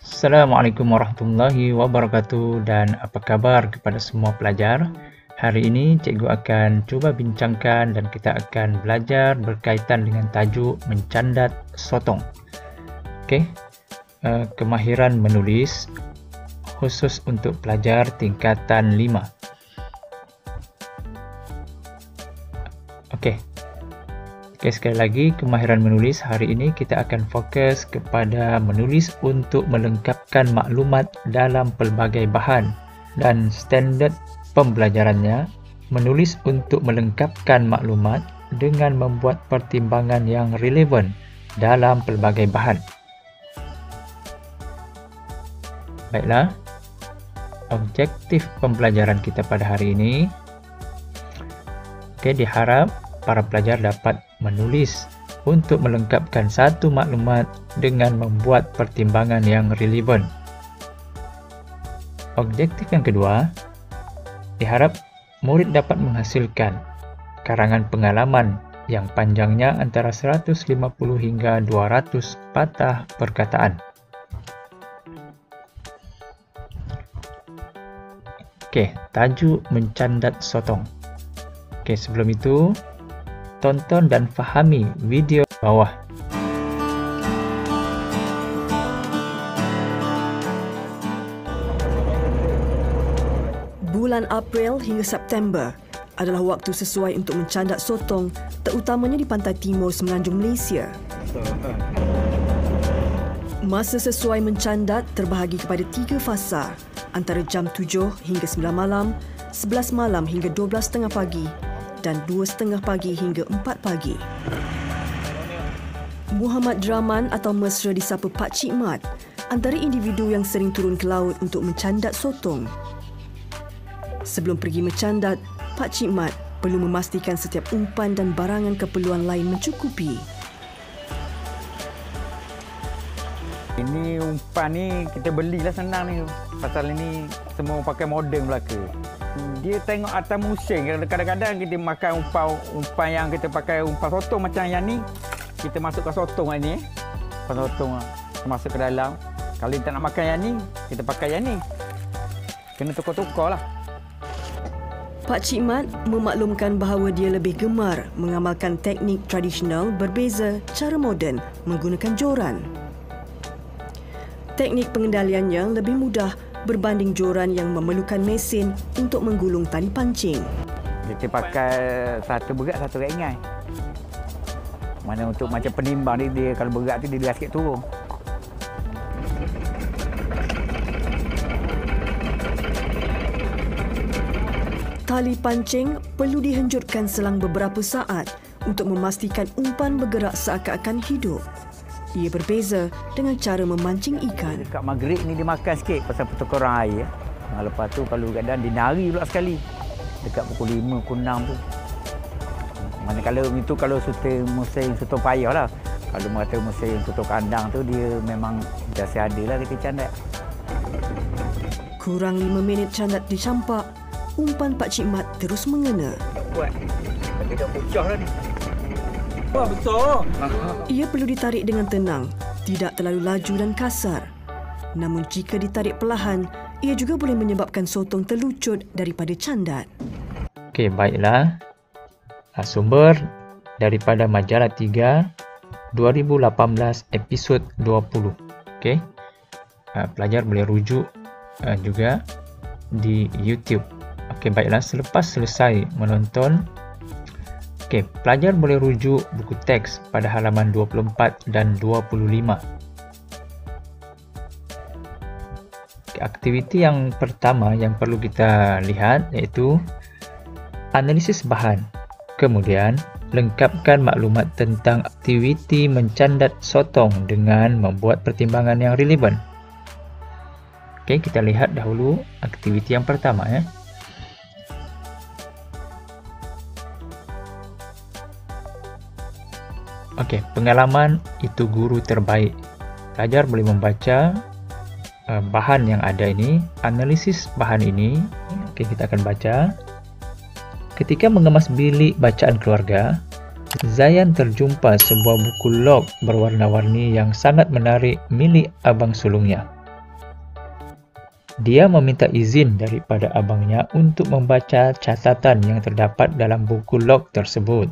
Assalamualaikum warahmatullahi wabarakatuh, dan apa kabar kepada semua pelajar. Hari ini cikgu akan cuba bincangkan dan kita akan belajar berkaitan dengan tajuk mencandat sotong. Okey, kemahiran menulis khusus untuk pelajar tingkatan 5. Okey, sekali lagi, kemahiran menulis hari ini kita akan fokus kepada menulis untuk melengkapkan maklumat dalam pelbagai bahan, dan standard pembelajarannya menulis untuk melengkapkan maklumat dengan membuat pertimbangan yang relevan dalam pelbagai bahan. Baiklah, objektif pembelajaran kita pada hari ini, diharap para pelajar dapat menulis untuk melengkapkan satu maklumat dengan membuat pertimbangan yang relevan. Objektif yang kedua, diharap murid dapat menghasilkan karangan pengalaman yang panjangnya antara 150 hingga 200 patah perkataan. Okey, tajuk mencandat sotong. Okey, sebelum itu tonton dan fahami video bawah. Bulan April hingga September adalah waktu sesuai untuk mencandat sotong, terutamanya di pantai timur semenanjung Malaysia. Masa sesuai mencandat terbahagi kepada 3 fasa, antara jam 7 hingga 9 malam, 11 malam hingga 12.30 pagi dan 2.30 pagi hingga 4 pagi. Muhammad Draman atau mesra disapa Pak Cik Mat, antara individu yang sering turun ke laut untuk mencandat sotong. Sebelum pergi mencandat, Pak Cik Mat perlu memastikan setiap umpan dan barangan keperluan lain mencukupi. Ini umpan ni kita belilah senang ni. Pasal ini semua pakai moden belaka. Dia tengok atas musim. Kadang-kadang kita makan umpan yang kita pakai umpan sotong macam yang ni. Kita masukkan sotong ni. Umpan sotong masuk ke dalam. Kalau kita nak makan yang ni, kita pakai yang ni. Kena tukar-tukar lah. Pak Cik Mat memaklumkan bahawa dia lebih gemar mengamalkan teknik tradisional berbeza cara moden menggunakan joran. Teknik pengendaliannya lebih mudah berbanding joran yang memerlukan mesin untuk menggulung tali pancing. Kita pakai satu berat, satu ringan. Mana untuk macam penimbang dia kalau berat tu dia sikit turun. Tali pancing perlu dihenjurkan selang beberapa saat untuk memastikan umpan bergerak seakan-akan hidup. Ia berbeza dengan cara memancing ikan. Dekat maghrib ni dia makan sikit pasal pertukaran air. Lepas tu kalau kadang dia nari pula sekali. Dekat pukul 5, pukul 6 tu. Manakala itu kalau musim sotong payah lah. Kalau mata musim sotong kandang tu dia memang biasa ada lah kita candat. Kurang 5 minit candat dicampak, umpan Pak Cik Mat terus mengena. Buat. Kita dah pecah dah ni. Wah, besar. Ia perlu ditarik dengan tenang, tidak terlalu laju dan kasar. Namun jika ditarik perlahan, ia juga boleh menyebabkan sotong terlucut daripada candat. Okey, baiklah. Sumber daripada Majalah 3 2018 episod 20. Okey. Pelajar boleh rujuk juga di YouTube. Okey, baiklah, selepas selesai menonton, pelajar boleh rujuk buku teks pada halaman 24 dan 25. Aktiviti yang pertama yang perlu kita lihat iaitu analisis bahan. Kemudian, lengkapkan maklumat tentang aktiviti mencandat sotong dengan membuat pertimbangan yang relevan. Okey, kita lihat dahulu aktiviti yang pertama . Okey, pengalaman itu guru terbaik. Pelajar boleh membaca bahan yang ada ini, analisis bahan ini. Okey, kita akan baca. Ketika mengemas bilik bacaan keluarga, Zayan terjumpa sebuah buku log berwarna-warni yang sangat menarik milik abang sulungnya. Dia meminta izin daripada abangnya untuk membaca catatan yang terdapat dalam buku log tersebut.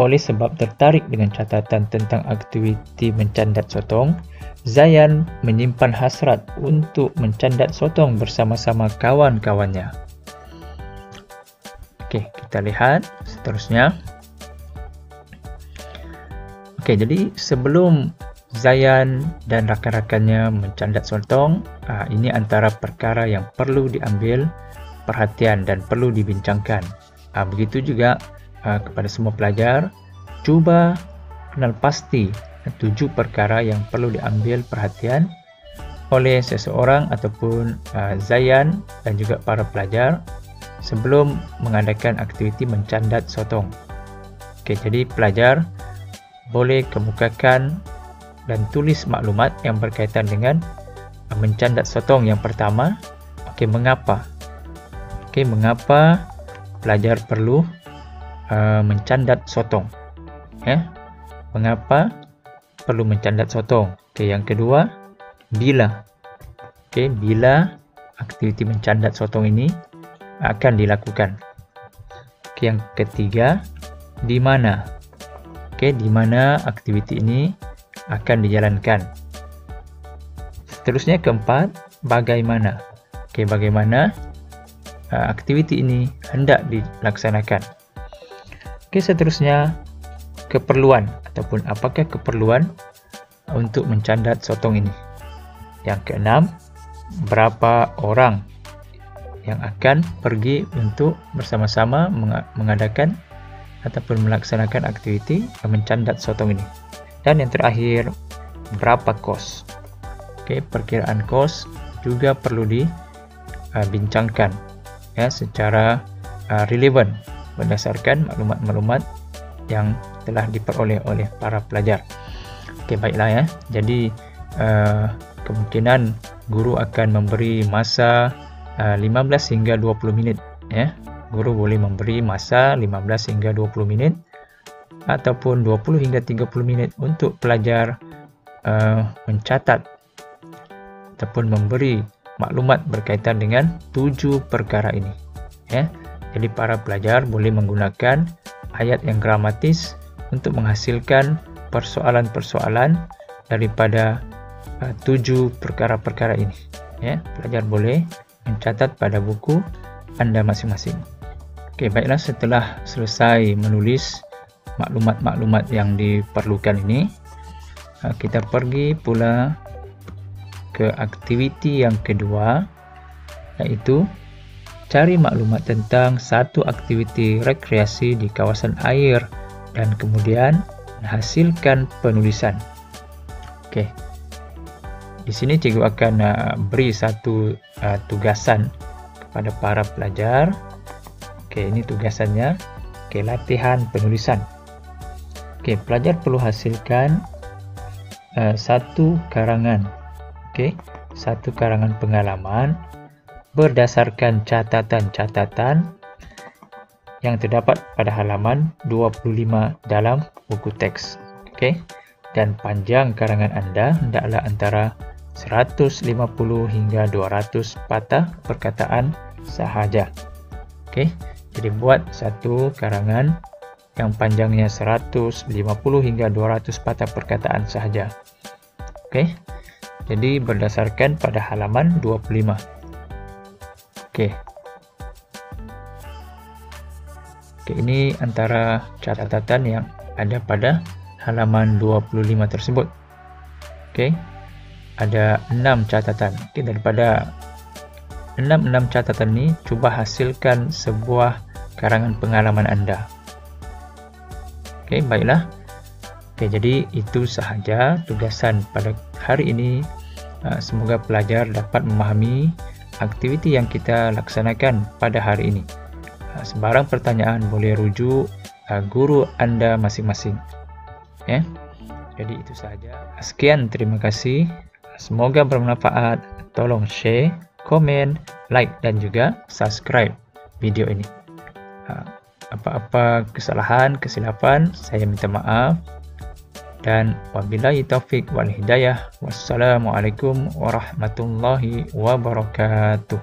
Oleh sebab tertarik dengan catatan tentang aktiviti mencandat sotong, Zayan menyimpan hasrat untuk mencandat sotong bersama-sama kawan-kawannya. Okey, kita lihat seterusnya. Okey, jadi sebelum Zayan dan rakan-rakannya mencandat sotong, ini antara perkara yang perlu diambil perhatian dan perlu dibincangkan. Begitu juga kepada semua pelajar, cuba kenal pasti 7 perkara yang perlu diambil perhatian oleh seseorang ataupun Zayan dan juga para pelajar sebelum mengadakan aktiviti mencandat sotong. Okey, jadi pelajar boleh kemukakan dan tulis maklumat yang berkaitan dengan mencandat sotong. Yang pertama, mengapa? Mengapa pelajar perlu mencandat sotong? Mengapa perlu mencandat sotong? Yang kedua, bila? Bila aktiviti mencandat sotong ini akan dilakukan? Yang ketiga, di mana? Di mana aktiviti ini akan dijalankan? Seterusnya keempat, bagaimana? Bagaimana aktiviti ini hendak dilaksanakan? Seterusnya, keperluan ataupun apakah keperluan untuk mencandat sotong ini? Yang keenam, berapa orang yang akan pergi untuk bersama-sama mengadakan ataupun melaksanakan aktiviti mencandat sotong ini? Dan yang terakhir, berapa kos? Perkiraan kos juga perlu dibincangkan secara relevan berdasarkan maklumat-maklumat yang telah diperoleh oleh para pelajar. Baiklah ya. Jadi kemungkinan guru akan memberi masa 15 hingga 20 minit ya. Guru boleh memberi masa 15 hingga 20 minit ataupun 20 hingga 30 minit untuk pelajar mencatat ataupun memberi maklumat berkaitan dengan 7 perkara ini ya. Jadi para pelajar boleh menggunakan ayat yang gramatis untuk menghasilkan persoalan-persoalan daripada 7 perkara-perkara ini ya. Pelajar boleh mencatat pada buku anda masing-masing. Baiklah, setelah selesai menulis maklumat-maklumat yang diperlukan ini, kita pergi pula ke aktiviti yang kedua, iaitu cari maklumat tentang satu aktiviti rekreasi di kawasan air dan kemudian hasilkan penulisan. Di sini cikgu akan beri satu tugasan kepada para pelajar. Ini tugasannya. Latihan penulisan. Pelajar perlu hasilkan satu karangan. Satu karangan pengalaman berdasarkan catatan-catatan yang terdapat pada halaman 25 dalam buku teks. Dan panjang karangan anda hendaklah antara 150 hingga 200 patah perkataan sahaja. Jadi buat satu karangan yang panjangnya 150 hingga 200 patah perkataan sahaja. Jadi berdasarkan pada halaman 25. Ini antara catatan yang ada pada halaman 25 tersebut. Ada 6 catatan. Daripada 6 catatan ini, cuba hasilkan sebuah karangan pengalaman anda. Baiklah. Jadi itu sahaja tugasan pada hari ini. Semoga pelajar dapat memahami aktiviti yang kita laksanakan pada hari ini. Sembarang pertanyaan boleh rujuk guru anda masing-masing. Jadi itu sahaja. Sekian, terima kasih. Semoga bermanfaat. Tolong share, komen, like dan juga subscribe video ini. Apa-apa kesalahan, kesilapan, saya minta maaf. Dan wabillahi taufik wal hidayah. Wassalamualaikum warahmatullahi wabarakatuh.